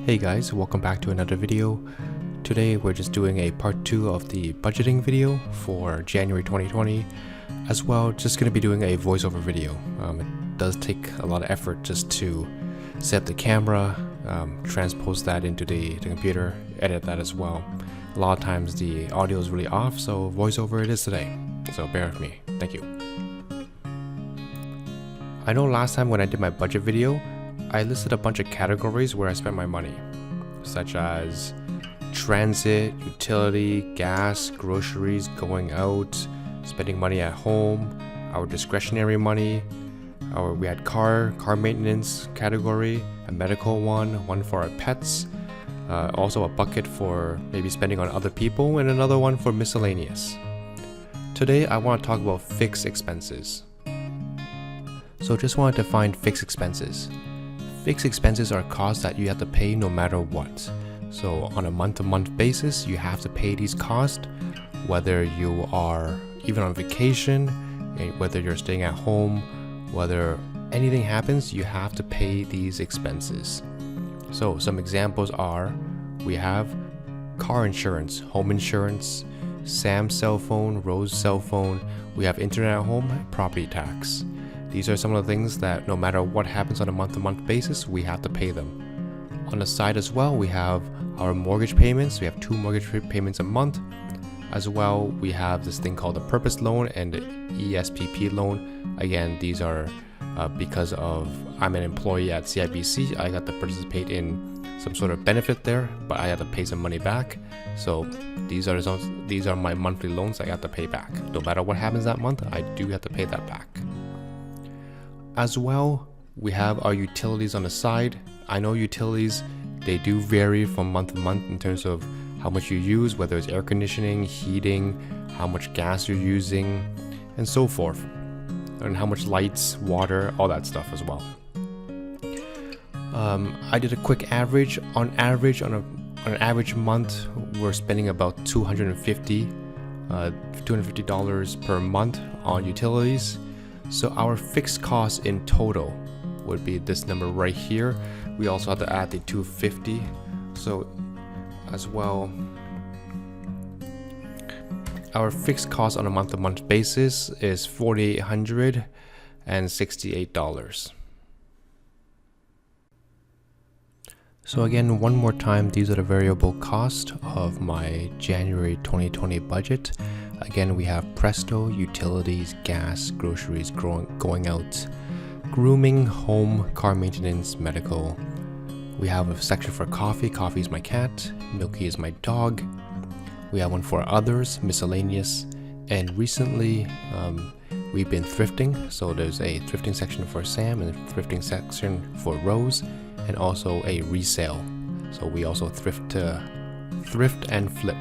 Hey guys, welcome back to another video. Today we're just doing a part 2 of the budgeting video for January 2020. As well, just going to be doing a voiceover video. It does take a lot of effort just to set the camera, transpose that into the computer, edit that as well. A lot of times the audio is really off, so voiceover it is today. So bear with me. Thank you. I know last time when I did my budget video, I listed a bunch of categories where I spent my money, such as transit, utility, gas, groceries, going out, spending money at home, our discretionary money, we had car maintenance category, a medical one for our pets, also a bucket for maybe spending on other people, and another one for miscellaneous. Today I want to talk about fixed expenses. So just want to define fixed expenses. Fixed expenses are costs that you have to pay no matter what. So on a month-to-month basis, you have to pay these costs, whether you are even on vacation, whether you're staying at home, whether anything happens, you have to pay these expenses. So some examples are, we have car insurance, home insurance, Sam's cell phone, Rose's cell phone, we have internet at home, property tax. These are some of the things that no matter what happens on a month-to-month basis, we have to pay them. On the side as well, we have our mortgage payments. We have 2 mortgage payments a month. As well, we have this thing called the purpose loan and the ESPP loan. Again, these are because of I'm an employee at CIBC. I got to participate in some sort of benefit there, but I had to pay some money back. So these are my monthly loans I have to pay back. No matter what happens that month, I do have to pay that back. As well, we have our utilities on the side. I know utilities, they do vary from month to month in terms of how much you use, whether it's air conditioning, heating, how much gas you're using, and so forth. And how much lights, water, all that stuff as well. I did a quick average. On an average month, we're spending about $250 per month on utilities. So our fixed cost in total would be this number right here. We also have to add the $250. So as well, our fixed cost on a month-to-month basis is $4,868. So again, one more time, these are the variable cost of my January 2020 budget. Again, we have Presto, utilities, gas, groceries, going out, grooming, home, car maintenance, medical. We have a section for coffee. Coffee is my cat. Milky is my dog. We have one for others, miscellaneous. And recently, we've been thrifting. So there's a thrifting section for Sam and a thrifting section for Rose, and also a resale. So we also thrift and flip.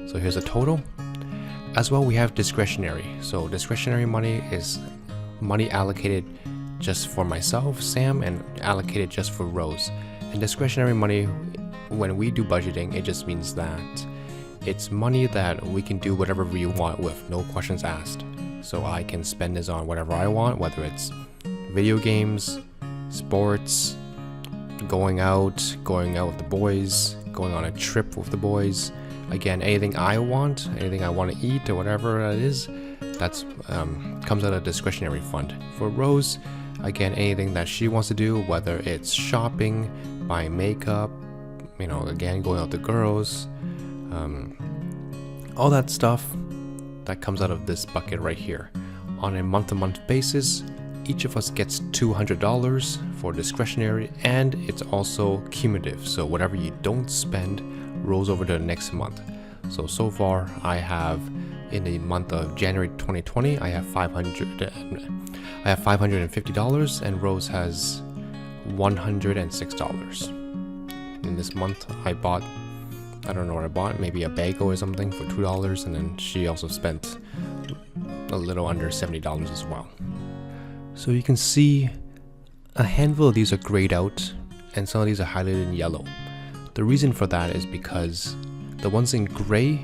So here's a total. As well, we have discretionary. So discretionary money is money allocated just for myself, Sam, and allocated just for Rose. And discretionary money, when we do budgeting, it just means that it's money that we can do whatever we want with, no questions asked. So I can spend this on whatever I want, whether it's video games, sports, going out with the boys, going on a trip with the boys. Again, anything I want to eat or whatever it is, that's comes out of discretionary fund. For Rose, again, anything that she wants to do, whether it's shopping, buying makeup, again, going out with the girls, all that stuff, that comes out of this bucket right here. On a month-to-month basis, each of us gets $200 for discretionary, and it's also cumulative. So whatever you don't spend rolls over to the next month. So far I have, in the month of January 2020, I have $550, and Rose has $106. In this month I bought, I don't know what I bought, maybe a bagel or something for $2, and then she also spent a little under $70 as well. So you can see a handful of these are grayed out, and some of these are highlighted in yellow. The reason for that is because the ones in gray,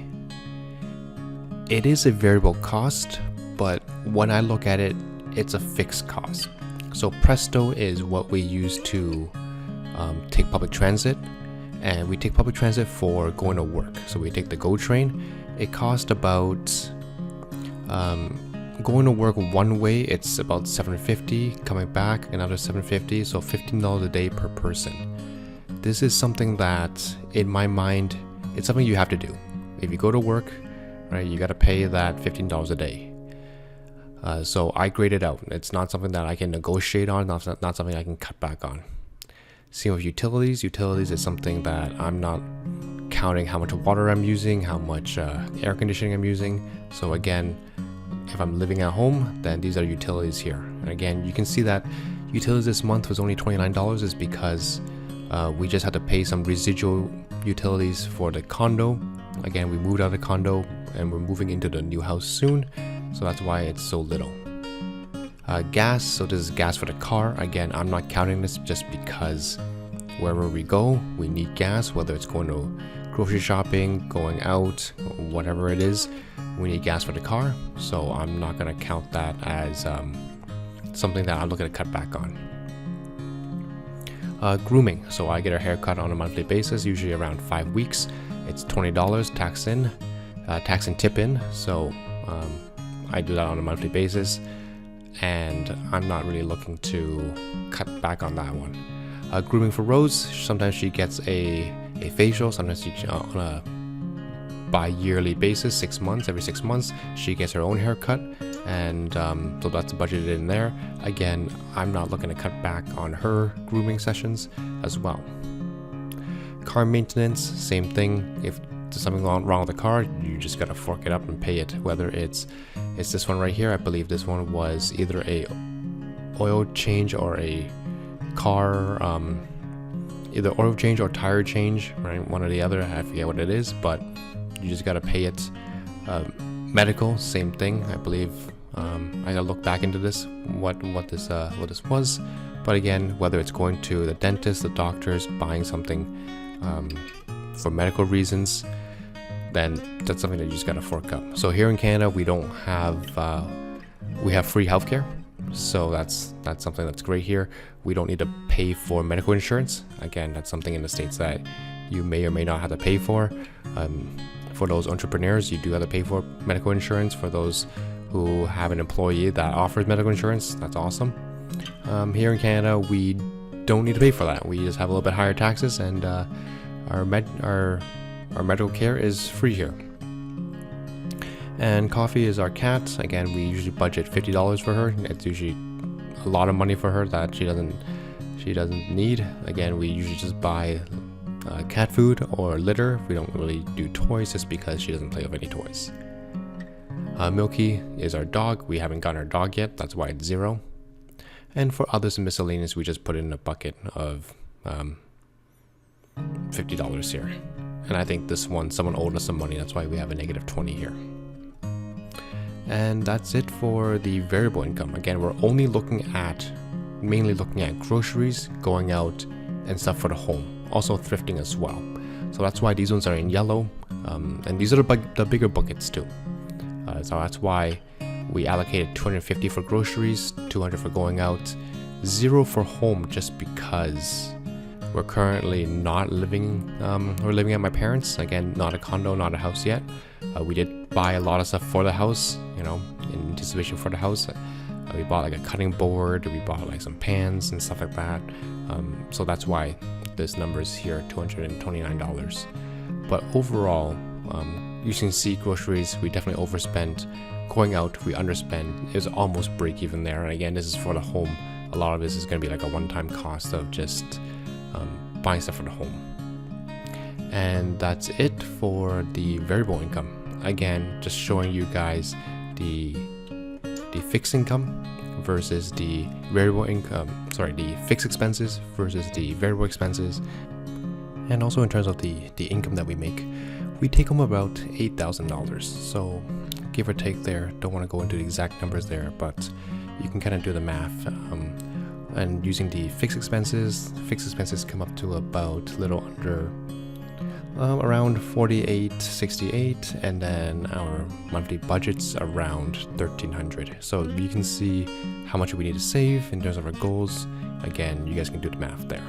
it is a variable cost, but when I look at it, it's a fixed cost. So Presto is what we use to take public transit, and we take public transit for going to work. So we take the GO train. It costs about going to work one way, it's about $7.50, coming back another $7.50, so $15 a day per person. This is something that, in my mind, it's something you have to do. If you go to work, right, you got to pay that $15 a day. So I grade it out. It's not something that I can negotiate on, not something I can cut back on. Same with utilities. Utilities is something that I'm not counting how much water I'm using, how much air conditioning I'm using. So again, if I'm living at home, then these are utilities here. And again, you can see that utilities this month was only $29 is because we just had to pay some residual utilities for the condo. Again, we moved out of the condo and we're moving into the new house soon. So that's why it's so little. Gas, so this is gas for the car. Again, I'm not counting this just because wherever we go, we need gas, whether it's going to grocery shopping, going out, whatever it is, we need gas for the car. So I'm not going to count that as something that I'm looking to cut back on. Grooming, so I get a haircut on a monthly basis, usually around 5 weeks. It's $20 tax and tip in. So I do that on a monthly basis, and I'm not really looking to cut back on that one. Grooming for Rose, sometimes she gets a facial, sometimes she, on a bi-yearly basis, every 6 months, she gets her own haircut, and so that's budgeted in there. Again, I'm not looking to cut back on her grooming sessions as well. Car maintenance, same thing. If there's something wrong with the car, you just gotta fork it up and pay it. Whether it's this one right here, I believe this one was either a oil change or a car, either oil change or tire change, right? One or the other, I forget what it is, but you just gotta pay it. Medical, same thing. I believe I gotta look back into this, what this was. But again, whether it's going to the dentist, the doctors, buying something for medical reasons, then that's something that you just gotta fork up. So here in Canada, we don't have we have free healthcare, so that's something that's great here. We don't need to pay for medical insurance. Again, that's something in the States that you may or may not have to pay for. For those entrepreneurs, you do have to pay for medical insurance. For those who have an employee that offers medical insurance, that's awesome. Here in Canada, we don't need to pay for that. We just have a little bit higher taxes, and our medical care is free here. And Coffee is our cat. Again, we usually budget $50 for her. It's usually a lot of money for her that she doesn't need. Again, we usually just buy cat food or litter. We don't really do toys just because she doesn't play with any toys. Milky is our dog. We haven't gotten our dog yet, that's why it's $0. And for others and miscellaneous, we just put it in a bucket of $50 here. And I think this one, someone owed us some money, that's why we have a -20 here. And that's it for the variable income. Again, we're only mainly looking at groceries, going out, and stuff for the home. Also thrifting as well. So that's why these ones are in yellow, and these are the bigger buckets too. So that's why we allocated $250 for groceries, $200 for going out, $0 for home, just because we're currently not living. We're living at my parents'. Again, not a condo, not a house yet. We did buy a lot of stuff for the house, in anticipation for the house. We bought like a cutting board, we bought like some pans and stuff like that. So that's why this number is here, $229. But overall, you can see groceries, we definitely overspent. Going out, we underspend. It was almost break even there. And again, this is for the home. A lot of this is going to be like a one-time cost of just buying stuff for the home. And that's it for the variable income. Again, just showing you guys the fixed income versus the variable income, the fixed expenses versus the variable expenses. And also in terms of the income that we make, we take home about $8,000. So give or take there, don't want to go into the exact numbers there, but you can kind of do the math. And using the fixed expenses come up to about a little under around $4,868, and then our monthly budget's around $1,300. So you can see how much we need to save in terms of our goals. Again, you guys can do the math there.